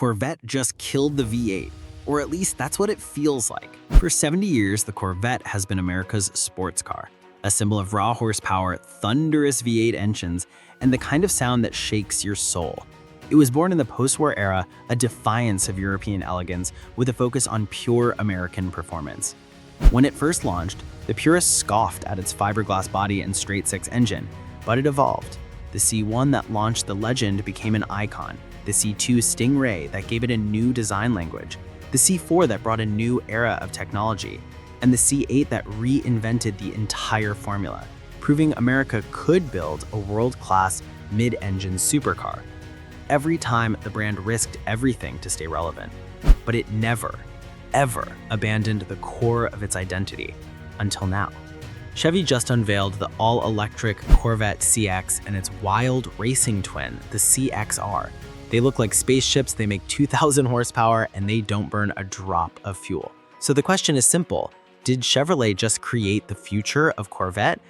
Corvette just killed the V8, or at least that's what it feels like. For 70 years, the Corvette has been America's sports car, a symbol of raw horsepower, thunderous V8 engines, and the kind of sound that shakes your soul. It was born in the post-war era, a defiance of European elegance with a focus on pure American performance. When it first launched, the purists scoffed at its fiberglass body and straight-six engine, but it evolved. The C1 that launched the legend became an icon, the C2 Stingray that gave it a new design language, the C4 that brought a new era of technology, and the C8 that reinvented the entire formula, proving America could build a world-class mid-engine supercar. Every time, the brand risked everything to stay relevant, but it never, ever abandoned the core of its identity, until now. Chevy just unveiled the all-electric Corvette CX and its wild racing twin, the CX.R. They look like spaceships, they make 2,000 horsepower, and they don't burn a drop of fuel. So the question is simple: did Chevrolet just create the future of Corvette,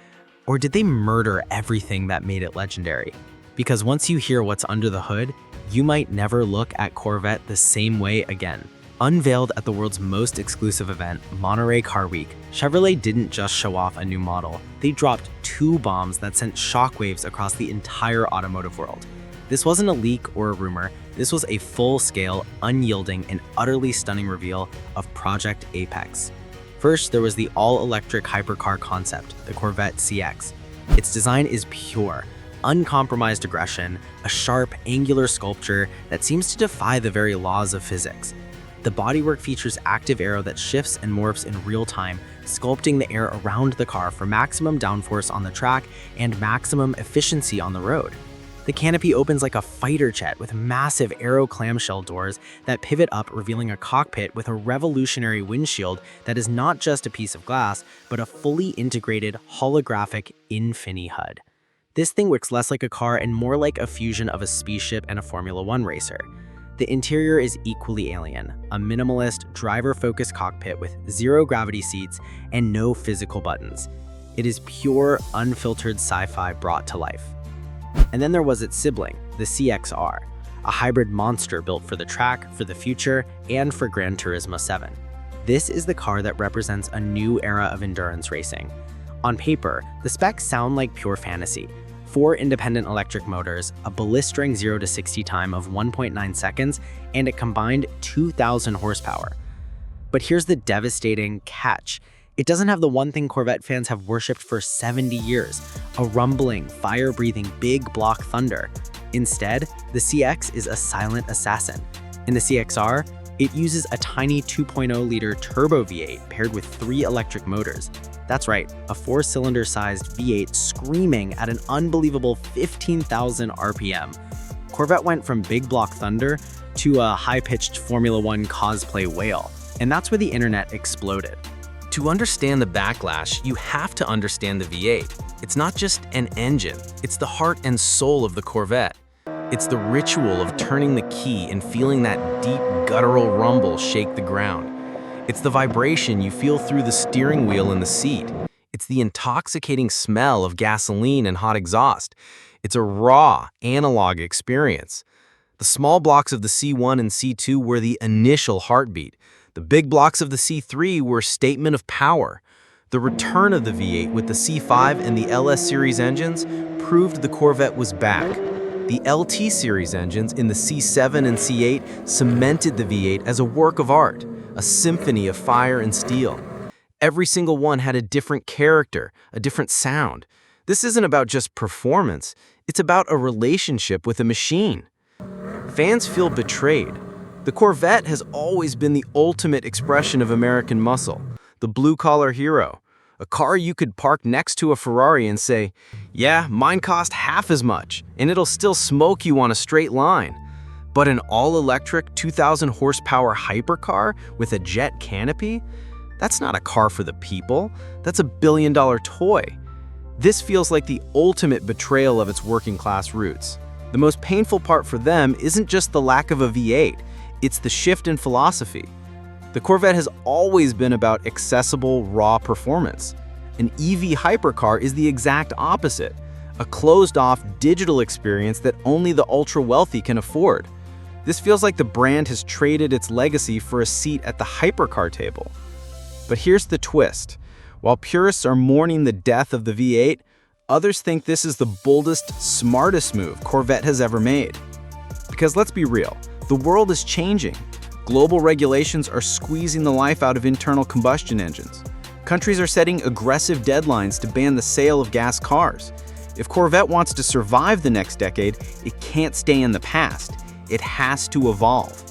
or did they murder everything that made it legendary? Because once you hear what's under the hood, you might never look at Corvette the same way again. Unveiled at the world's most exclusive event, Monterey Car Week, Chevrolet didn't just show off a new model. They dropped two bombs that sent shockwaves across the entire automotive world. This wasn't a leak or a rumor. This was a full-scale, unyielding, and utterly stunning reveal of Project Apex. First, there was the all-electric hypercar concept, the Corvette CX. Its design is pure, uncompromised aggression, a sharp, angular sculpture that seems to defy the very laws of physics. The bodywork features active aero that shifts and morphs in real time, sculpting the air around the car for maximum downforce on the track and maximum efficiency on the road. The canopy opens like a fighter jet with massive aero clamshell doors that pivot up, revealing a cockpit with a revolutionary windshield that is not just a piece of glass, but a fully integrated holographic infini HUD. This thing looks less like a car and more like a fusion of a spaceship and a Formula One racer. The interior is equally alien, a minimalist, driver-focused cockpit with zero gravity seats and no physical buttons. It is pure, unfiltered sci-fi brought to life. And then there was its sibling, the CX.R, a hybrid monster built for the track, for the future, and for Gran Turismo 7. This is the car that represents a new era of endurance racing. On paper, the specs sound like pure fantasy. 4 independent electric motors, a blistering 0 to 60 time of 1.9 seconds, and a combined 2,000 horsepower. But here's the devastating catch. It doesn't have the one thing Corvette fans have worshipped for 70 years, a rumbling, fire-breathing big block thunder. Instead, the CX is a silent assassin. In the CX.R, it uses a tiny 2.0-liter turbo V8 paired with 3 electric motors. That's right, a 4-cylinder-sized V8 screaming at an unbelievable 15,000 RPM. Corvette went from big block thunder to a high-pitched Formula One cosplay whale, and that's where the internet exploded. To understand the Backlash, you have to understand the V8. It's not just an engine, it's the heart and soul of the Corvette. It's the ritual of turning the key and feeling that deep, guttural rumble shake the ground. It's the vibration you feel through the steering wheel and the seat. It's the intoxicating smell of gasoline and hot exhaust. It's a raw, analog experience. The small blocks of the C1 and C2 were the initial heartbeat. The big blocks of the C3 were a statement of power. The return of the V8 with the C5 and the LS series engines proved the Corvette was back. The LT series engines in the C7 and C8 cemented the V8 as a work of art, a symphony of fire and steel. Every single one had a different character, a different sound. This isn't about just performance, it's about a relationship with a machine. Fans feel betrayed. The Corvette has always been the ultimate expression of American muscle, the blue-collar hero, a car you could park next to a Ferrari and say, yeah, mine cost half as much, and it'll still smoke you on a straight line. But an all-electric 2,000 horsepower hypercar with a jet canopy? That's not a car for the people, that's a billion-dollar toy. This feels like the ultimate betrayal of its working-class roots. The most painful part for them isn't just the lack of a V8, it's the shift in philosophy. The Corvette has always been about accessible, raw performance. An EV hypercar is the exact opposite, a closed-off digital experience that only the ultra-wealthy can afford. This feels like the brand has traded its legacy for a seat at the hypercar table. But here's the twist. While purists are mourning the death of the V8, others think this is the boldest, smartest move Corvette has ever made. Because let's be real, the world is changing. Global regulations are squeezing the life out of internal combustion engines. Countries are setting aggressive deadlines to ban the sale of gas cars. If Corvette wants to survive the next decade, it can't stay in the past. It has to evolve.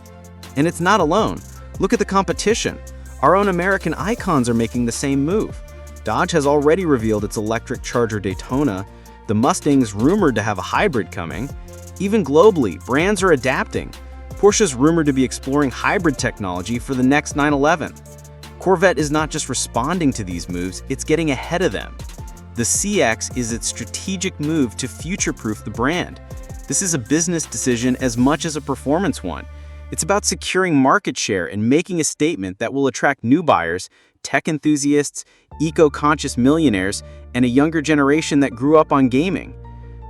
And it's not alone. Look at the competition. Our own American icons are making the same move. Dodge has already revealed its electric Charger Daytona. The Mustang's rumored to have a hybrid coming. Even globally, brands are adapting. Porsche's rumored to be exploring hybrid technology for the next 911. Corvette is not just responding to these moves, it's getting ahead of them. The CX is its strategic move to future-proof the brand. This is a business decision as much as a performance one. It's about securing market share and making a statement that will attract new buyers, tech enthusiasts, eco-conscious millionaires, and a younger generation that grew up on gaming.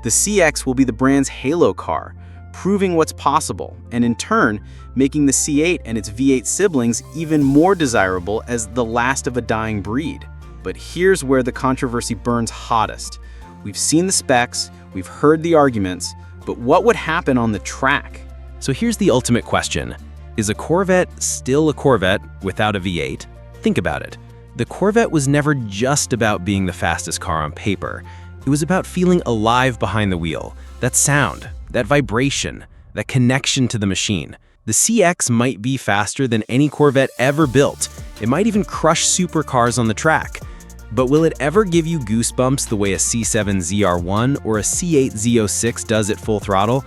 The CX will be the brand's halo car, proving what's possible, and in turn, making the C8 and its V8 siblings even more desirable as the last of a dying breed. But here's where the controversy burns hottest. We've seen the specs, we've heard the arguments, but what would happen on the track? So here's the ultimate question. Is a Corvette still a Corvette without a V8? Think about it. The Corvette was never just about being the fastest car on paper. It was about feeling alive behind the wheel. That sound, that vibration, that connection to the machine. The CX might be faster than any Corvette ever built. It might even crush supercars on the track. But will it ever give you goosebumps the way a C7 ZR1 or a C8 Z06 does at full throttle?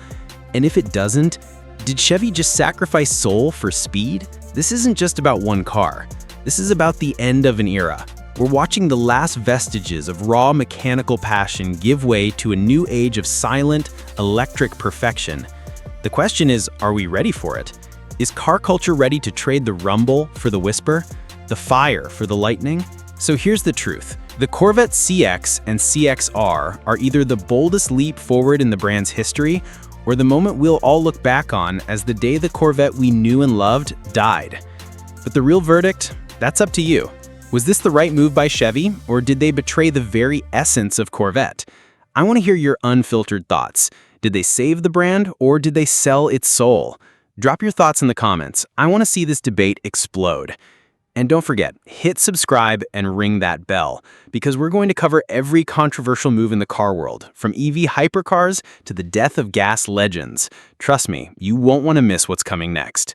And if it doesn't, did Chevy just sacrifice soul for speed? This isn't just about one car. This is about the end of an era. We're watching the last vestiges of raw mechanical passion give way to a new age of silent, electric perfection. The question is, are we ready for it? Is car culture ready to trade the rumble for the whisper, the fire for the lightning? So here's the truth. The Corvette CX and CX-R are either the boldest leap forward in the brand's history, or the moment we'll all look back on as the day the Corvette we knew and loved died. But the real verdict? That's up to you. Was this the right move by Chevy, or did they betray the very essence of Corvette? I want to hear your unfiltered thoughts. Did they save the brand, or did they sell its soul? Drop your thoughts in the comments. I want to see this debate explode. And don't forget, hit subscribe and ring that bell, because we're going to cover every controversial move in the car world, from EV hypercars to the death of gas legends. Trust me, you won't want to miss what's coming next.